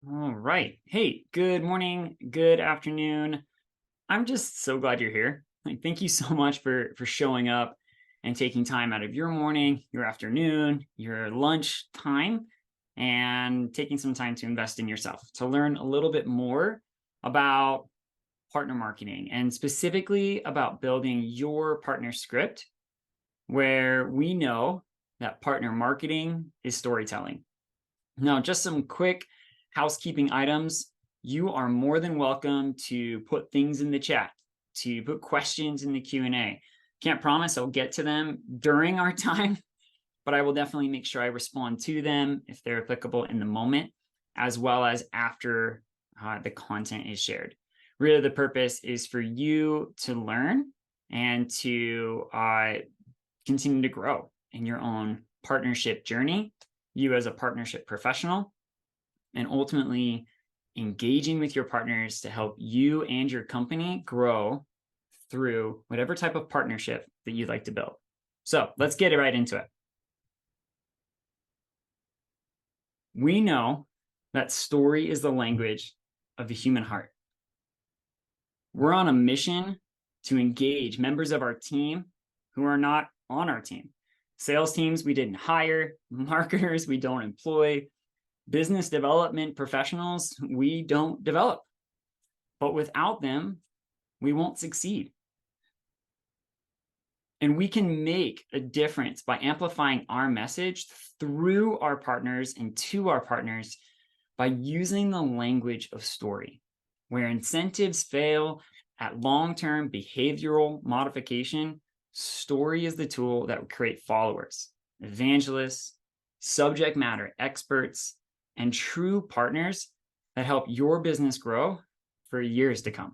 All right. Hey, good morning, good afternoon. I'm just so glad you're here. Thank you so much for showing up and taking time out of your morning, your afternoon, your lunch time, and taking some time to invest in yourself to learn a little bit more about partner marketing and specifically about building your partner script, where we know that partner marketing is storytelling. Now, just some quick housekeeping items. You are more than welcome to put things in the chat, to put questions in the Q&A. Can't promise I'll get to them during our time, but I will definitely make sure I respond to them if they're applicable in the moment, as well as after the content is shared. Really, the purpose is for you to learn and to continue to grow in your own partnership journey, you as a partnership professional, and ultimately engaging with your partners to help you and your company grow through whatever type of partnership that you'd like to build. So let's get right into it. We know that story is the language of the human heart. We're on a mission to engage members of our team who are not on our team. Sales teams we didn't hire, marketers we don't employ, business development professionals we don't develop. But without them, we won't succeed. And we can make a difference by amplifying our message through our partners and to our partners by using the language of story. Where incentives fail at long-term behavioral modification, story is the tool that will create followers, evangelists, subject matter experts, and true partners that help your business grow for years to come.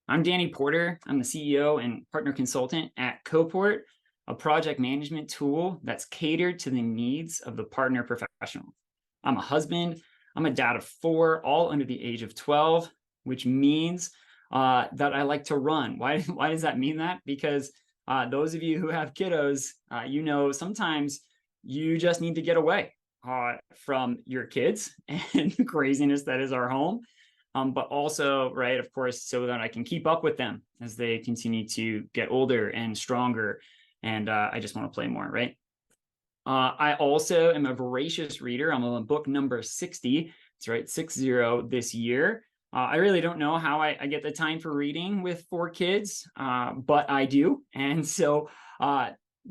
I'm Danny Porter. I'm the CEO and partner consultant at Coport, a project management tool that's catered to the needs of the partner professional. I'm a husband. I'm a dad of 4, all under the age of 12, which means that I like to run. Why does that mean that? Because those of you who have kiddos, you know, sometimes you just need to get away from your kids and the craziness that is our home. But also, right, of course, so that I can keep up with them as they continue to get older and stronger. And I just want to play more, right? I also am a voracious reader. I'm on book number 60. That's right, 60 this year. I really don't know how I get the time for reading with 4 kids, but I do. And so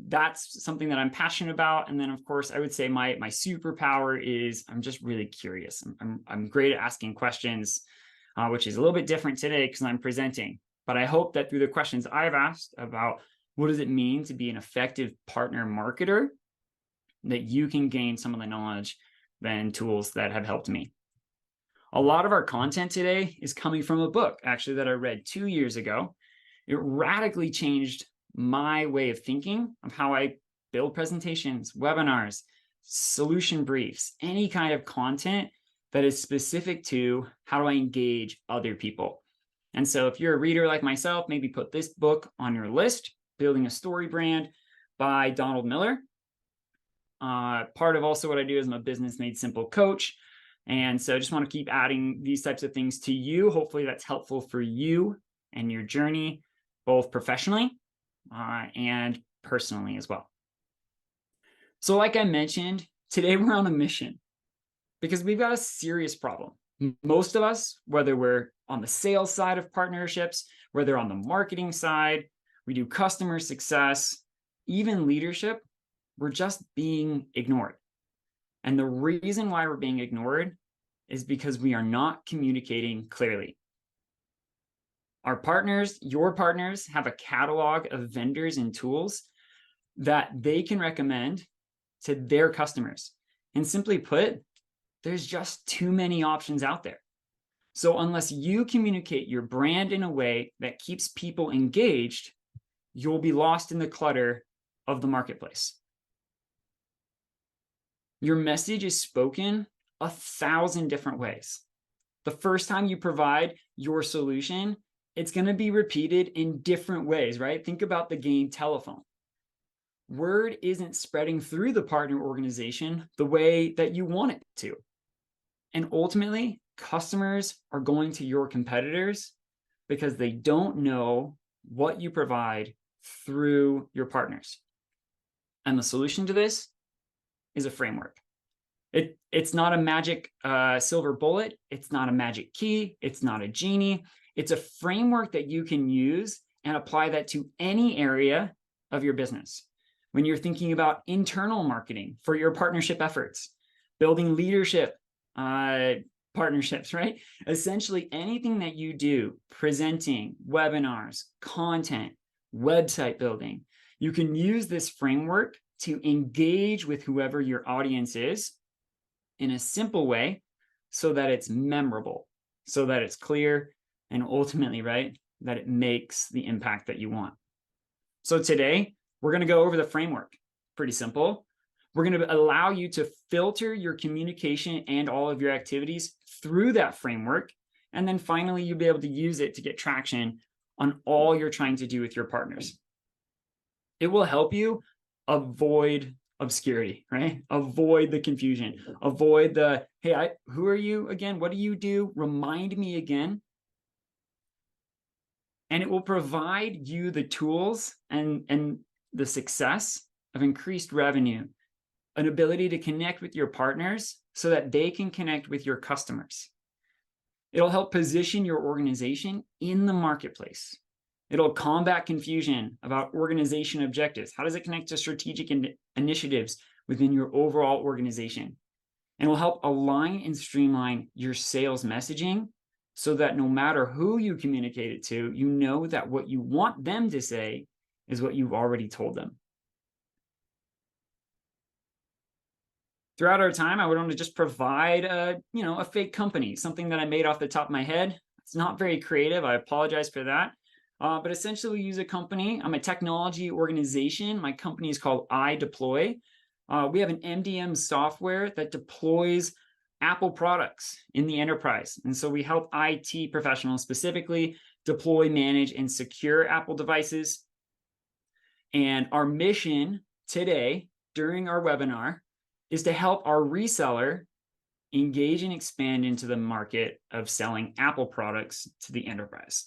that's something that I'm passionate about. And then, of course, I would say my superpower is I'm just really curious. I'm great at asking questions, which is a little bit different today because I'm presenting. But I hope that through the questions I've asked about what does it mean to be an effective partner marketer, that you can gain some of the knowledge and tools that have helped me. A lot of our content today is coming from a book, actually, that I read 2 years ago. It radically changed my way of thinking of how I build presentations, webinars, solution briefs, any kind of content that is specific to how do I engage other people. And so if you're a reader like myself, maybe put this book on your list, Building a Story Brand by Donald Miller. Part of also what I do is I'm a business made simple coach. And so I just want to keep adding these types of things to you. Hopefully that's helpful for you and your journey, both professionally and personally as well. So like I mentioned, today we're on a mission because we've got a serious problem. Most of us, whether we're on the sales side of partnerships, whether on the marketing side, we do customer success, even leadership, we're just being ignored. And the reason why we're being ignored is because we are not communicating clearly. Our partners, your partners, have a catalog of vendors and tools that they can recommend to their customers. And simply put, there's just too many options out there. So unless you communicate your brand in a way that keeps people engaged, you'll be lost in the clutter of the marketplace. Your message is spoken 1,000 different ways. The first time you provide your solution, it's going to be repeated in different ways, right? Think about the game telephone. Word isn't spreading through the partner organization the way that you want it to. And ultimately, customers are going to your competitors because they don't know what you provide through your partners. And the solution to this is a framework. It's not a magic silver bullet. It's not a magic key. It's not a genie. It's a framework that you can use and apply that to any area of your business. When you're thinking about internal marketing for your partnership efforts, building leadership partnerships, right? Essentially anything that you do, presenting, webinars, content, website building, you can use this framework to engage with whoever your audience is in a simple way so that it's memorable, so that it's clear, and ultimately, right, that it makes the impact that you want. So today, we're going to go over the framework. Pretty simple. We're going to allow you to filter your communication and all of your activities through that framework. And then finally, you'll be able to use it to get traction on all you're trying to do with your partners. It will help you avoid obscurity, right? Avoid the confusion, avoid the, hey, who are you again? What do you do? Remind me again. And it will provide you the tools and the success of increased revenue, an ability to connect with your partners so that they can connect with your customers. It'll help position your organization in the marketplace. It'll combat confusion about organization objectives. How does it connect to strategic initiatives within your overall organization? And will help align and streamline your sales messaging so that no matter who you communicate it to, you know that what you want them to say is what you've already told them. Throughout our time, I would want to just provide a fake company, something that I made off the top of my head. It's not very creative. I apologize for that. But essentially, we use a company. I'm a technology organization. My company is called iDeploy. We have an MDM software that deploys Apple products in the enterprise. And so we help IT professionals specifically deploy, manage, and secure Apple devices. And our mission today, during our webinar, is to help our reseller engage and expand into the market of selling Apple products to the enterprise.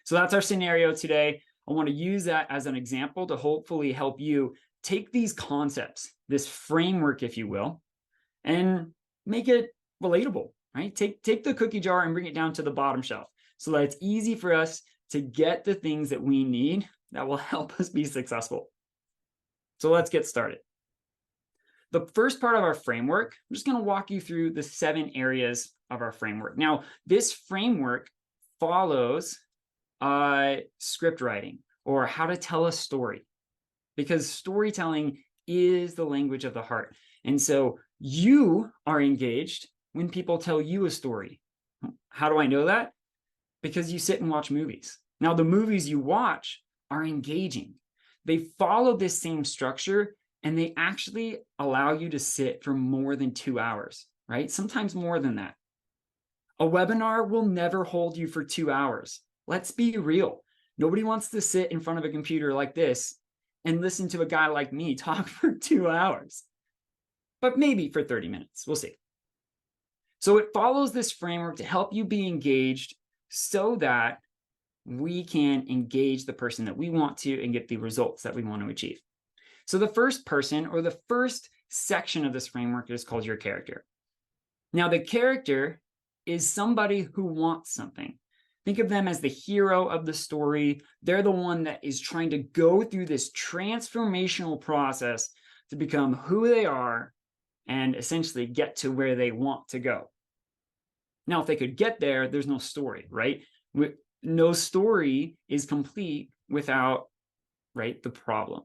So that's our scenario today. I want to use that as an example to hopefully help you take these concepts, this framework, if you will, and make it relatable, right? Take the cookie jar and bring it down to the bottom shelf so that it's easy for us to get the things that we need that will help us be successful. So let's get started. The first part of our framework, I'm just going to walk you through the 7 areas of our framework. Now, this framework follows script writing or how to tell a story, because storytelling is the language of the heart. And so you are engaged when people tell you a story. How do I know that? Because you sit and watch movies. Now, the movies you watch are engaging. They follow this same structure, and they actually allow you to sit for more than 2 hours, right? Sometimes more than that. A webinar will never hold you for 2 hours. Let's be real. Nobody wants to sit in front of a computer like this and listen to a guy like me talk for 2 hours, but maybe for 30 minutes. We'll see. So it follows this framework to help you be engaged so that we can engage the person that we want to and get the results that we want to achieve. So the first person, or the first section of this framework, is called your character. Now, the character is somebody who wants something. Think of them as the hero of the story. They're the one that is trying to go through this transformational process to become who they are and essentially get to where they want to go. Now, if they could get there, there's no story, right? No story is complete without, right, the problem.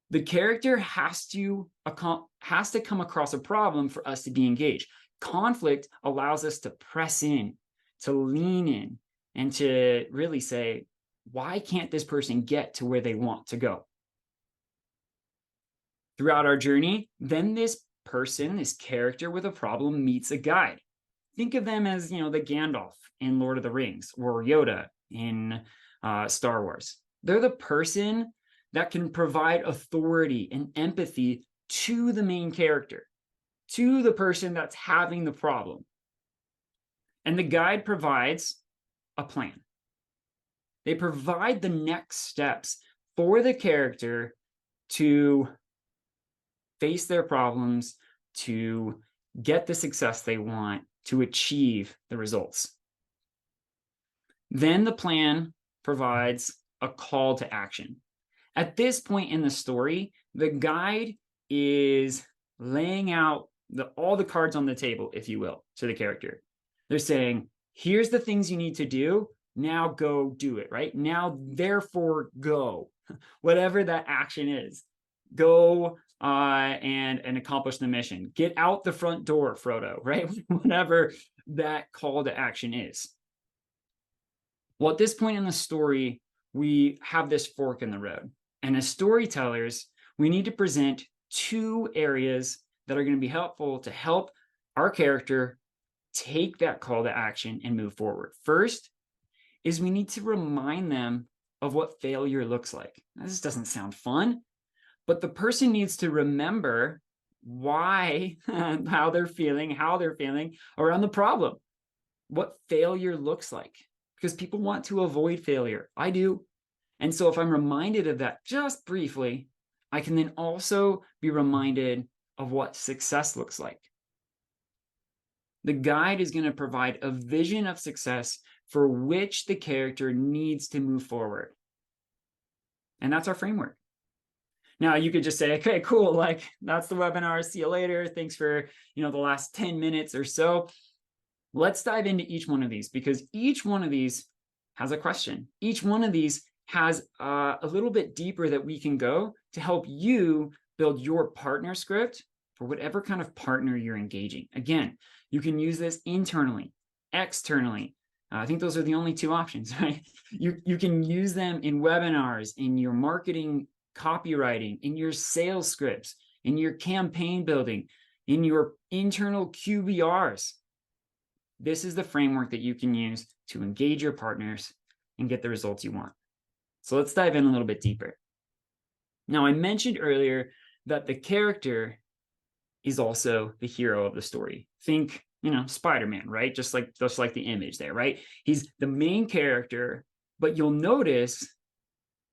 The character has to come across a problem for us to be engaged. Conflict allows us to press in, to lean in, and to really say, why can't this person get to where they want to go? Throughout our journey, then this person, this character with a problem, meets a guide. Think of them as, the Gandalf in Lord of the Rings or Yoda in Star Wars. They're the person that can provide authority and empathy to the main character. to the person that's having the problem. And the guide provides a plan. They provide the next steps for the character to face their problems, to get the success they want, to achieve the results. Then the plan provides a call to action. At this point in the story, the guide is laying out all the cards on the table, if you will, to the character. They're saying, here's the things you need to do. Now go do it, right? Now, therefore, go. Whatever that action is, go and accomplish the mission. Get out the front door, Frodo, right? Whatever that call to action is. Well, at this point in the story, we have this fork in the road. And as storytellers, we need to present two areas that are going to be helpful to help our character take that call to action and move forward. First is we need to remind them of what failure looks like. Now, this doesn't sound fun, but the person needs to remember why, how they're feeling around the problem, what failure looks like, because people want to avoid failure. I do. And so if I'm reminded of that just briefly, I can then also be reminded of what success looks like. The guide is going to provide a vision of success for which the character needs to move forward. And that's our framework. Now you could just say, okay, cool. Like that's the webinar. See you later. Thanks for, the last 10 minutes or so. Let's dive into each one of these because each one of these has a question. Each one of these has a little bit deeper that we can go to help you build your partner script for whatever kind of partner you're engaging. Again, you can use this internally, externally. I think those are the only two options, right? You can use them in webinars, in your marketing, copywriting, in your sales scripts, in your campaign building, in your internal QBRs. This is the framework that you can use to engage your partners and get the results you want. So let's dive in a little bit deeper. Now, I mentioned earlier that the character is also the hero of the story. Think, Spider-Man, right? Just like the image there, right? He's the main character, but you'll notice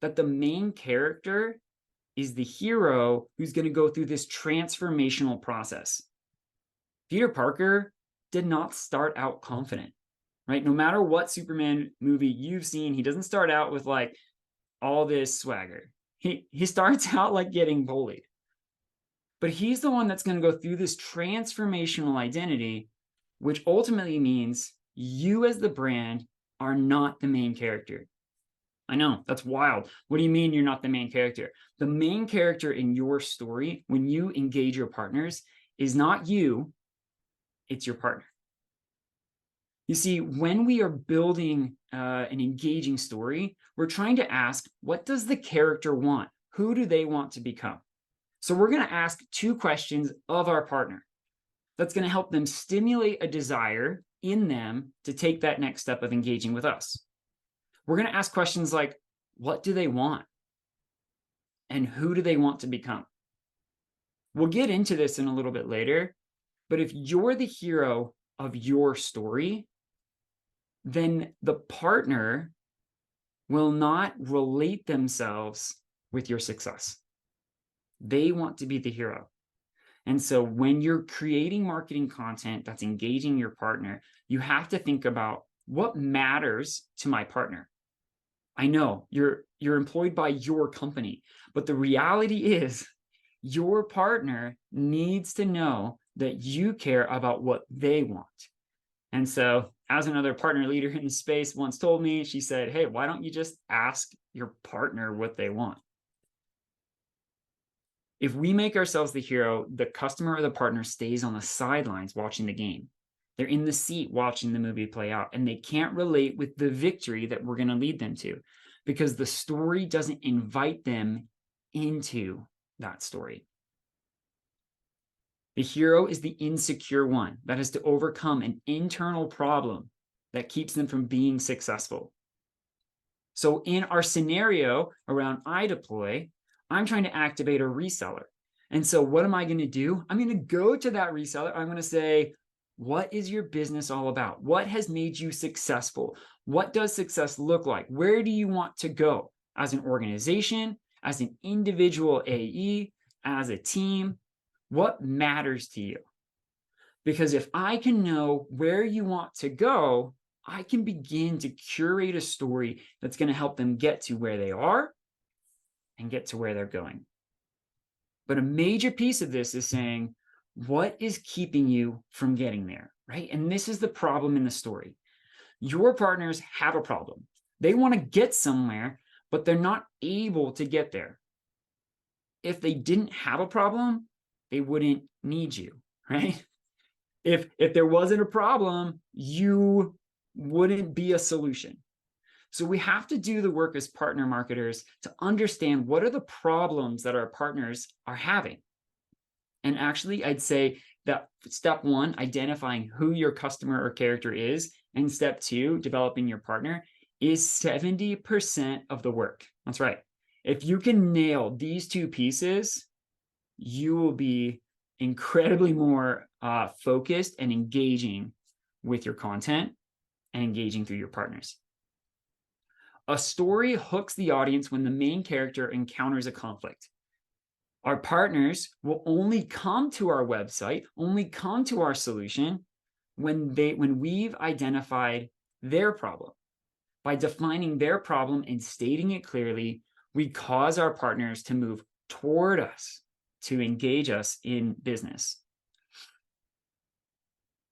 that the main character is the hero who's going to go through this transformational process. Peter Parker did not start out confident, right? No matter what Superman movie you've seen, he doesn't start out with like all this swagger. He starts out like getting bullied. But he's the one that's going to go through this transformational identity, which ultimately means you as the brand are not the main character. I know, that's wild. What do you mean you're not the main character? The main character in your story, when you engage your partners, is not you, it's your partner. You see, when we are building an engaging story, we're trying to ask, what does the character want? Who do they want to become? So we're going to ask two questions of our partner. That's going to help them stimulate a desire in them to take that next step of engaging with us. We're going to ask questions like, what do they want? And who do they want to become? We'll get into this in a little bit later, but if you're the hero of your story, then the partner will not relate themselves with your success. They want to be the hero. And so when you're creating marketing content that's engaging your partner, you have to think about what matters to my partner. I know you're employed by your company, but the reality is your partner needs to know that you care about what they want. And so as another partner leader in the space once told me, she said, hey, why don't you just ask your partner what they want? If we make ourselves the hero, the customer or the partner stays on the sidelines watching the game. They're in the seat watching the movie play out, and they can't relate with the victory that we're going to lead them to because the story doesn't invite them into that story. The hero is the insecure one that has to overcome an internal problem that keeps them from being successful. So in our scenario around iDeploy, I'm trying to activate a reseller. And so what am I going to do? I'm going to go to that reseller. I'm going to say, what is your business all about? What has made you successful? What does success look like? Where do you want to go as an organization, as an individual AE, as a team? What matters to you? Because if I can know where you want to go, I can begin to curate a story that's going to help them get to where they are and get to where they're going. But a major piece of this is saying, what is keeping you from getting there, right? And this is the problem in the story. Your partners have a problem. They want to get somewhere, but they're not able to get there. If they didn't have a problem, they wouldn't need you, right? If there wasn't a problem, you wouldn't be a solution. So we have to do the work as partner marketers to understand what are the problems that our partners are having. And actually, I'd say that step one, identifying who your customer or character is, and step two, developing your partner, is 70% of the work. That's right. If you can nail these two pieces, you will be incredibly more focused and engaging with your content and engaging through your partners. A story hooks the audience when the main character encounters a conflict. Our partners will only come to our website, only come to our solution when we've identified their problem. By defining their problem and stating it clearly, we cause our partners to move toward us, to engage us in business.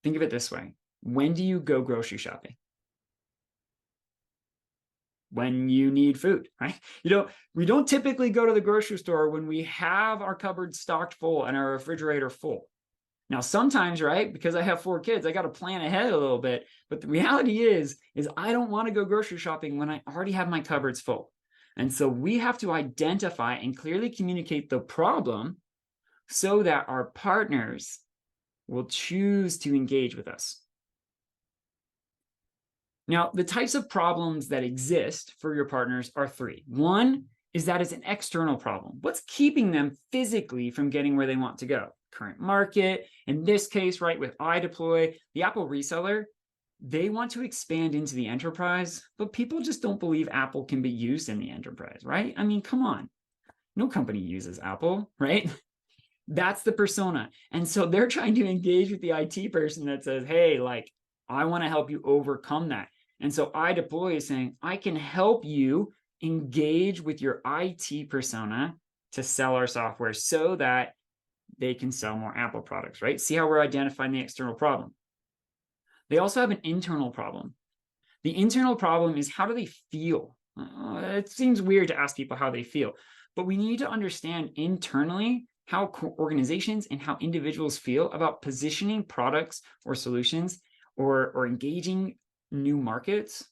Think of it this way. When do you go grocery shopping? When you need food, right? We don't typically go to the grocery store when we have our cupboard stocked full and our refrigerator full. Now, sometimes, right, because I have 4 kids, I got to plan ahead a little bit. But the reality is I don't want to go grocery shopping when I already have my cupboards full. And so we have to identify and clearly communicate the problem so that our partners will choose to engage with us. Now, the types of problems that exist for your partners are 3. One is that it's an external problem. What's keeping them physically from getting where they want to go? Current market. In this case, right, with iDeploy, the Apple reseller, they want to expand into the enterprise, but people just don't believe Apple can be used in the enterprise, right? I mean, come on. No company uses Apple, right? That's the persona. And so they're trying to engage with the IT person that says, hey, like, I want to help you overcome that. And so iDeploy is saying, I can help you engage with your IT persona to sell our software so that they can sell more Apple products, right? See how we're identifying the external problem. They also have an internal problem. The internal problem is, how do they feel? It seems weird to ask people how they feel, but we need to understand internally how organizations and how individuals feel about positioning products or solutions or engaging new markets,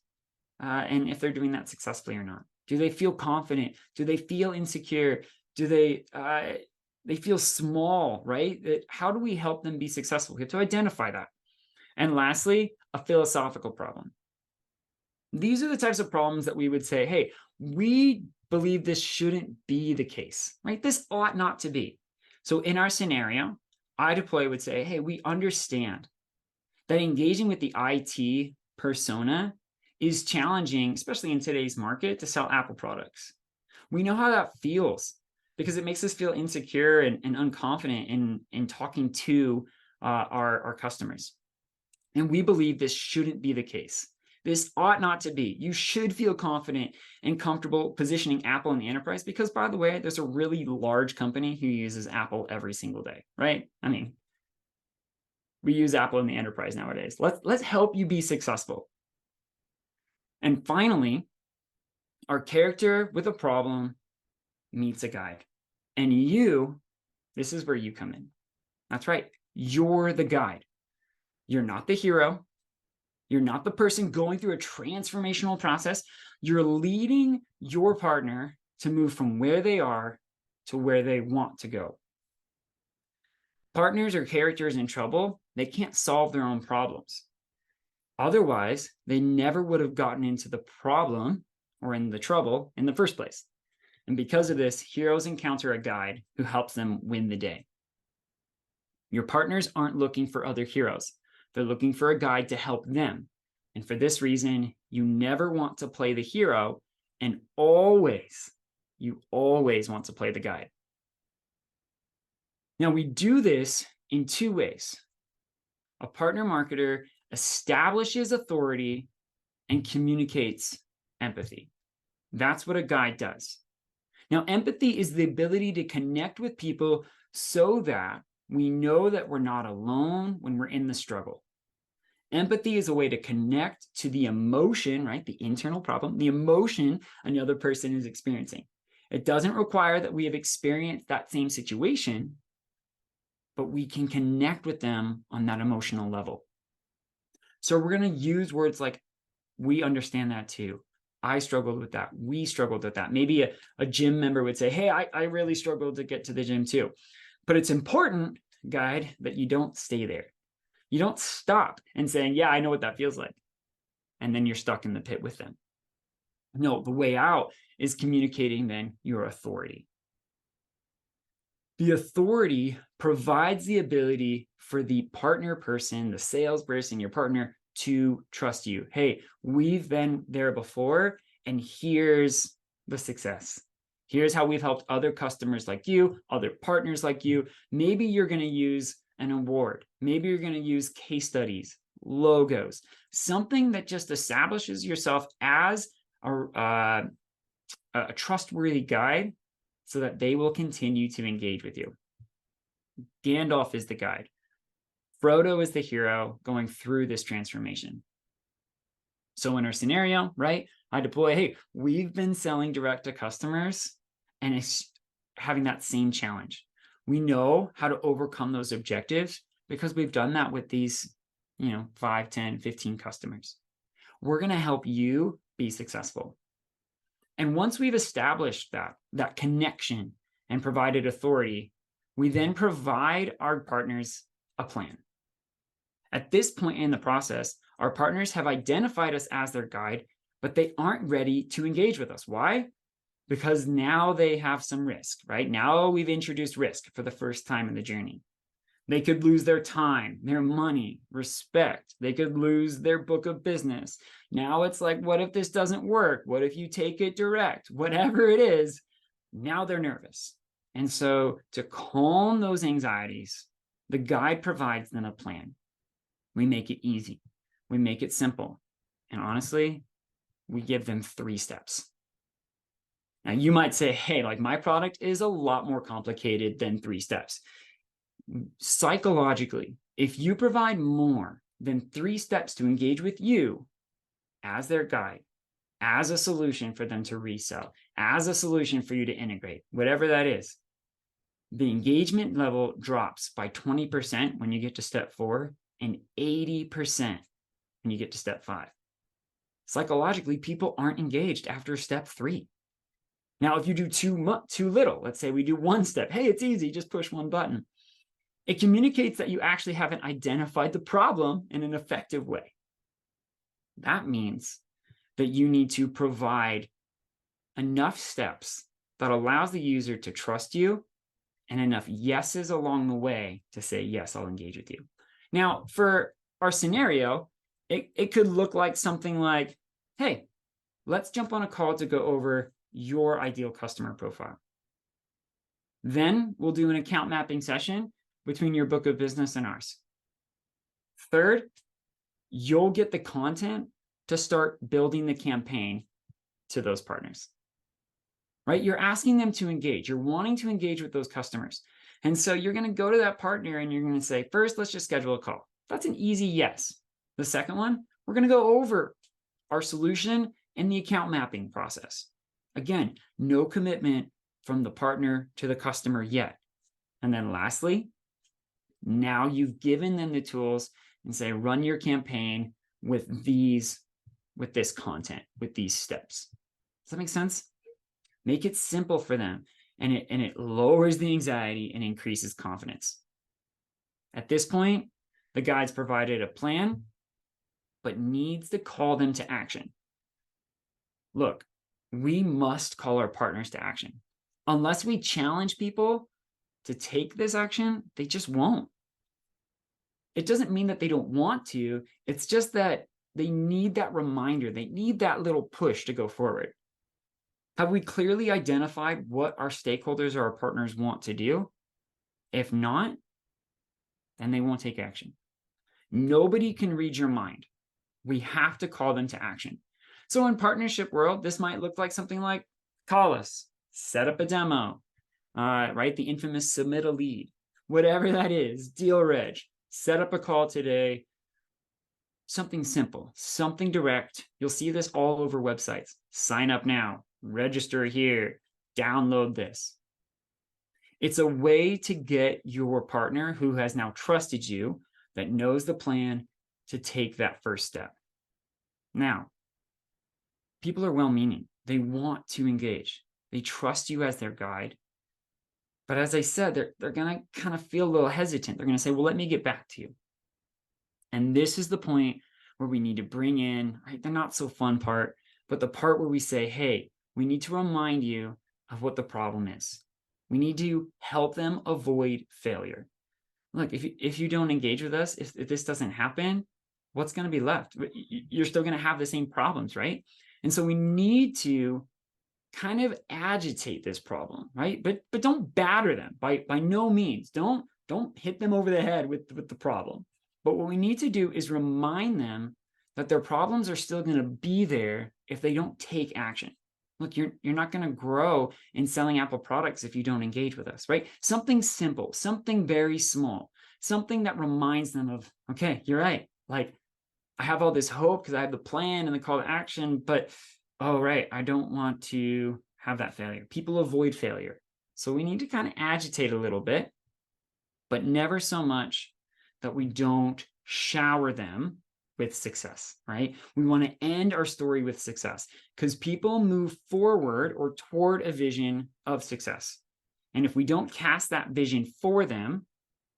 and if they're doing that successfully or not. Do they feel confident? Do they feel insecure? Do they feel small, right? How do we help them be successful? We have to identify that. And lastly, a philosophical problem. These are the types of problems that we would say, hey, we believe this shouldn't be the case, right? This ought not to be. So in our scenario, iDeploy would say, hey, we understand that engaging with the IT persona is challenging, especially in today's market, to sell Apple products. We know how that feels because it makes us feel insecure and unconfident in talking to our customers. And we believe this shouldn't be the case. This ought not to be. You should feel confident and comfortable positioning Apple in the enterprise because, by the way, there's a really large company who uses Apple every single day, right? I mean, we use Apple in the enterprise nowadays. Let's help you be successful. And finally, our character with a problem meets a guide. And this is where you come in. That's right. You're the guide. You're not the hero. You're not the person going through a transformational process. You're leading your partner to move from where they are to where they want to go. Partners or characters in trouble, they can't solve their own problems. Otherwise, they never would have gotten into the problem or in the trouble in the first place. And because of this, heroes encounter a guide who helps them win the day. Your partners aren't looking for other heroes. They're looking for a guide to help them. And for this reason, you never want to play the hero, and you always want to play the guide. Now, we do this in two ways. A partner marketer establishes authority and communicates empathy. That's what a guide does. Now, empathy is the ability to connect with people so that we know that we're not alone when we're in the struggle. Empathy is a way to connect to the emotion, right? The internal problem, the emotion another person is experiencing. It doesn't require that we have experienced that same situation, but we can connect with them on that emotional level. So we're going to use words like, we understand that too. I struggled with that. We struggled with that. Maybe a gym member would say, hey, I really struggled to get to the gym too. But it's important, guide, that you don't stay there. You don't stop and saying, yeah, I know what that feels like. And then you're stuck in the pit with them. No, the way out is communicating then your authority. The authority provides the ability for the partner person, the salesperson, your partner, to trust you. Hey, we've been there before, and here's the success. Here's how we've helped other customers like you, other partners like you. Maybe you're going to use an award. Maybe you're going to use case studies, logos, something that just establishes yourself as a trustworthy guide so that they will continue to engage with you. Gandalf is the guide. Frodo is the hero going through this transformation. So in our scenario, right, I deploy, hey, we've been selling direct to customers and it's having that same challenge. We know how to overcome those objectives because we've done that with these, 5, 10, 15 customers. We're going to help you be successful. And once we've established that connection and provided authority, we then provide our partners a plan. At this point in the process, our partners have identified us as their guide, but they aren't ready to engage with us. Why? Because now they have some risk, right? Now we've introduced risk for the first time in the journey. They could lose their time, their money, respect. They could lose their book of business. Now it's like, what if this doesn't work? What if you take it direct? Whatever it is, now they're nervous. And so to calm those anxieties, the guide provides them a plan. We make it easy. We make it simple. And honestly, we give them 3 steps. Now you might say, hey, like my product is a lot more complicated than 3 steps. Psychologically, if you provide more than 3 steps to engage with you as their guide, as a solution for them to resell, as a solution for you to integrate, whatever that is, the engagement level drops by 20% when you get to step 4 and 80% when you get to step 5. Psychologically, people aren't engaged after step 3. Now, if you do too little, let's say we do 1 step, hey, it's easy, just push 1 button. It communicates that you actually haven't identified the problem in an effective way. That means that you need to provide enough steps that allows the user to trust you and enough yeses along the way to say, yes, I'll engage with you. Now, for our scenario, it could look like something like, hey, let's jump on a call to go over your ideal customer profile. Then we'll do an account mapping session between your book of business and ours. Third, you'll get the content to start building the campaign to those partners, right? You're asking them to engage. You're wanting to engage with those customers. And so you're going to go to that partner and you're going to say, first, let's just schedule a call. That's an easy yes. The second one, we're going to go over our solution and the account mapping process. Again, no commitment from the partner to the customer yet. And then lastly, now you've given them the tools and say, run your campaign with this content, with these steps. Does that make sense? Make it simple for them, and it lowers the anxiety and increases confidence. At this point, the guide's provided a plan, but needs to call them to action. Look, we must call our partners to action. Unless we challenge people to take this action, they just won't. It doesn't mean that they don't want to. It's just that they need that reminder. They need that little push to go forward. Have we clearly identified what our stakeholders or our partners want to do? If not, then they won't take action. Nobody can read your mind. We have to call them to action. So in partnership world, this might look like something like call us, set up a demo, right? The infamous submit a lead, whatever that is, deal reg, set up a call today. Something simple, something direct. You'll see this all over websites. Sign up now, register here, download this. It's a way to get your partner who has now trusted you, that knows the plan, to take that first step. Now, people are well-meaning. They want to engage. They trust you as their guide. But as I said, they're going to kind of feel a little hesitant. They're going to say, well, let me get back to you. And this is the point where we need to bring in, right, the not so fun part, but the part where we say, hey, we need to remind you of what the problem is. We need to help them avoid failure. Look, if you don't engage with us, if this doesn't happen, what's going to be left? You're still going to have the same problems, right? And so we need to kind of agitate this problem, right? But don't batter them by no means. Don't hit them over the head with the problem. But what we need to do is remind them that their problems are still going to be there if they don't take action. Look, you're not going to grow in selling Apple products if you don't engage with us, right? Something simple, something very small, something that reminds them of, okay, you're right. Like, I have all this hope because I have the plan and the call to action, but oh, right, I don't want to have that failure. People avoid failure. So we need to kind of agitate a little bit, but never so much that we don't shower them with success, right? We want to end our story with success because people move forward or toward a vision of success. And if we don't cast that vision for them,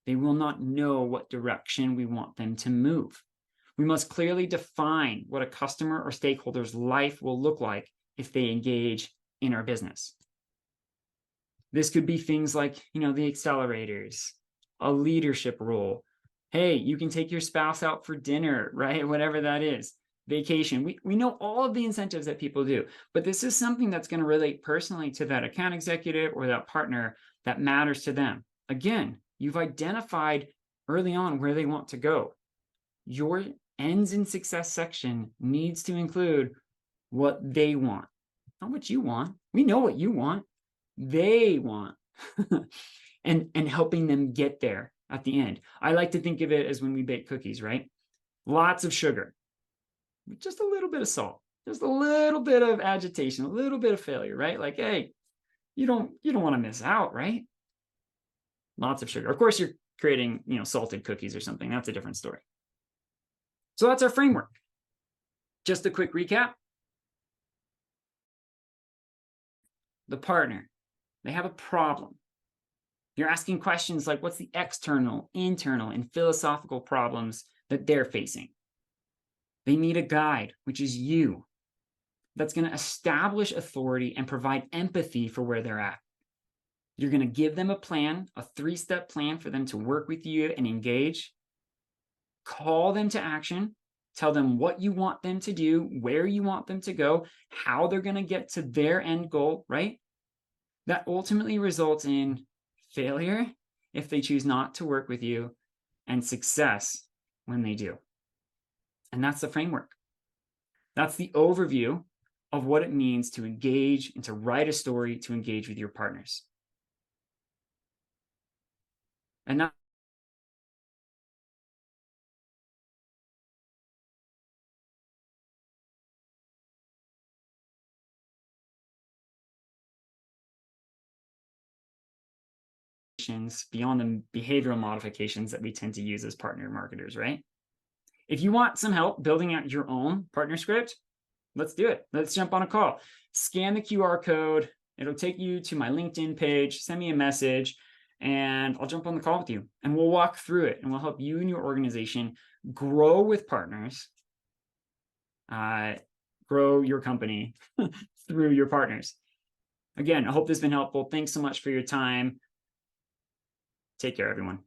they will not know what direction we want them to move. We must clearly define what a customer or stakeholder's life will look like if they engage in our business. This could be things like, the accelerators, a leadership role. Hey, you can take your spouse out for dinner, right? Whatever that is. Vacation. We know all of the incentives that people do, but this is something that's going to relate personally to that account executive or that partner that matters to them. Again, you've identified early on where they want to go. Your ends in success section needs to include what they want, not what you want. We know what you want. They want. and helping them get there at the end. I like to think of it as when we bake cookies, right? Lots of sugar, just a little bit of salt, just a little bit of agitation, a little bit of failure, right? Like, hey, you don't want to miss out, right? Lots of sugar. Of course, you're creating, salted cookies or something. That's a different story. So that's our framework. Just a quick recap. The partner, they have a problem. You're asking questions like, what's the external, internal, and philosophical problems that they're facing? They need a guide, which is you, that's going to establish authority and provide empathy for where they're at. You're going to give them a plan, a 3-step plan for them to work with you and engage. Call them to action. Tell them what you want them to do, where you want them to go, how they're going to get to their end goal, right? That ultimately results in failure if they choose not to work with you, and success when they do. And that's the framework. That's the overview of what it means to engage and to write a story to engage with your partners. And now, beyond the behavioral modifications that we tend to use as partner marketers, right? If you want some help building out your own PartnerScript, let's do it. Let's jump on a call. Scan the QR code. It'll take you to my LinkedIn page. Send me a message and I'll jump on the call with you and we'll walk through it and we'll help you and your organization grow with partners, grow your company through your partners. Again, I hope this has been helpful. Thanks so much for your time. Take care, everyone.